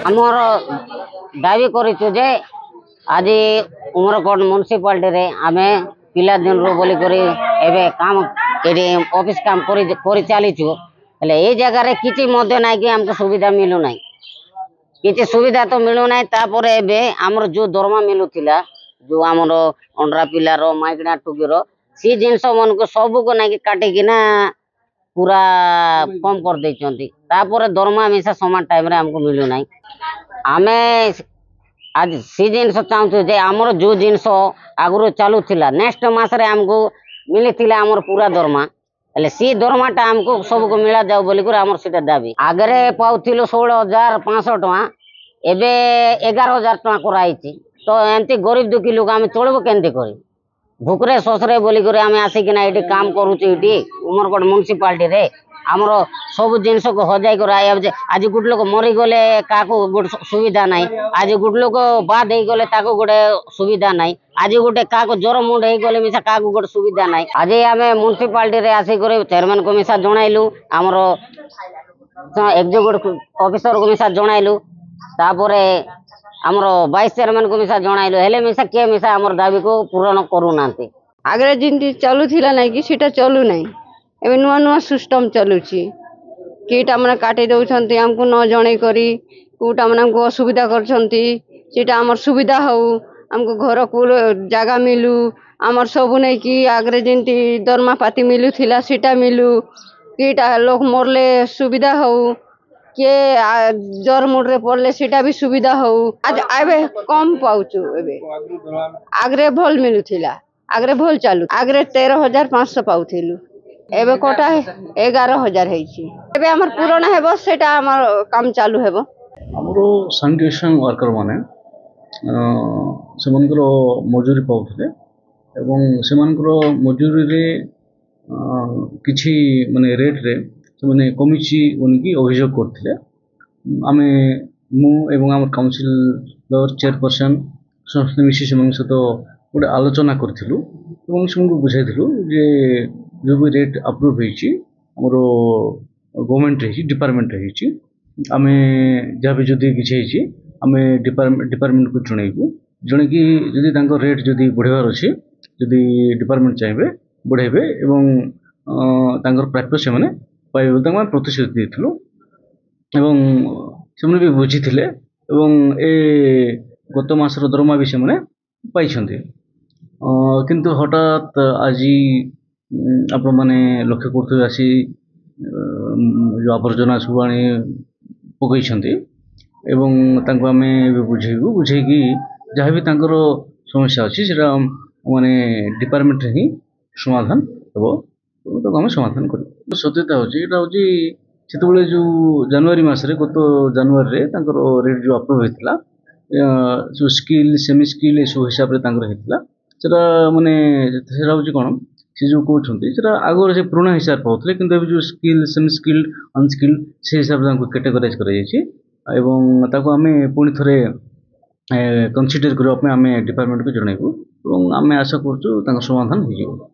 आमर दाबी करूँ जे आज उमरकोट म्युनिसिपालिटी रे आमे पिला दिन रो बोली करी एबे काम एडी ऑफिस काम करी चलीचु हेले ए जगह रे किछि मध्य नाही कि हमको सुविधा मिलु नाही किछि सुविधा तो मिलु नाही तापर एबे हमर जो दरमा मिलुथिला जो हमर अंडरा पिला रो माइकना टुकी रो सी जिंस मन को सब को नाही काटी कि ना पूरा कम कर देचंती तापर दरमा मिसा समान टाइम रे हमको मिलु नाही आमे आज सी जिनस चाहूँ जे आमर जो जिनस आगु चलू नेक्स्ट मास रे हमको मिली आमर पूरा दरमा हेले सी दरमाटा हमको सबको मिला जाऊ बोली आमर सीटा दाबी आगरे पाउथिलु 16,500 टका एबे 11,000 टका कराई तो एमती गरीब दुखी लोक आम चलबो केनती करी भुकरे ससरे बोली आम आसिकिना ये काम करुचे ये उमरकोट म्युनिसिपालिटी रे आमर सब जिनस को हजाई कर आज गोटे लोक मरीगले क्या गोटे सुविधा ना आज गोटे लोक बाद हो गले गोटे सुविधा ना आज गोटे क्या ज्वर मुंड हो गले मिसा क्या गोटे सुविधा ना आज आम म्युनिसिपालिटी आसिक चेयरमैन को मिसा जनइलु आमर एग्जीक्यूटिव ऑफिसर को मिसा जनइलु तापर आमर वाइस चेयरमैन को मिसा जनइलु हेले मिसा किए मिसा आमर दाबी को पूरण करूना आगे जिन चलुला ना कि सीटा चलु ना एवं नुआ नुआ सिस्टम चलुची किटा मैंने काटी दौरान आमको न जन करी कूटा मैंने असुविधा कर सुविधा हो आमको घर को जगह मिलू आमर सब नहीं कि आगे जमी दरमा पाती मिलूला सीटा मिलू किटा लोग मरले सुविधा हो किए जर मुड्रे पड़े सीटा भी सुविधा हो आज आबे कम पाचु आगरे भल मिलूला आगरे भल चालू आगरे 13,500 पाउथिलु एबे कोटा 11,000 है आमर पूरण हेबो सेटा आमर काम चालू हेबो हमरो सैनिटेशन वर्कर माने सेमानकर मजूरी पाउथले एवं सेमानकर मजूरी रे किछि माने रेट रे माने कमिछि उनकी अभियोग करथिले आमे मु एवं आमर काउंसिलर चेयरपर्सन समस्त मिसी सेमान सहित गोटे आलोचना करथिलु एवं सेमको बुझाइथिलु जे जो भी रेट अप्रूव होइछि हमरो गवर्नमेंट रही डिपार्टमेंट रही आमे जहाँ भी जदि किछि होइछि आमे डिपार्टमेंट को जणैबु जणे कि जदि तांको रेट जदि बढ़ेबार अछि जदि डिपार्टमेंट चाहिए बढ़ेबे एवं तांकर प्राप्य से माने पाइबे तांको प्रतिश्रुति देथिलु एवं सेमने भी बुझिथिले एवं ए गत मासर दरमा भी सेमने पाइछन्ते किंतु हठात आज आप मैंने लक्ष्य करते आसी जो आवर्जना सब आनी पकई एवं तांको आमे बुझेबू बुझेकी जहाँ भी तांकर समस्या अच्छी से माने डिपार्टमेंट ही समाधान हम तो आम समाधान कर सत्यता होता जो जनवरी मसरे गत जनवरी रे तांकर रेट जो अप्रूव होता जो स्किल सेमी स्किल सब हिसाब से माने कौन से जो कहते आगे से पुराना हिसाब पाते कि जो स्किल सेमी स्किल अनस्किल से हिसाब से कैटेगराइज कर पुणी थे कनसीडर करने डिपार्टमेंट को जनइबू आम आशा करूँ समाधान हो।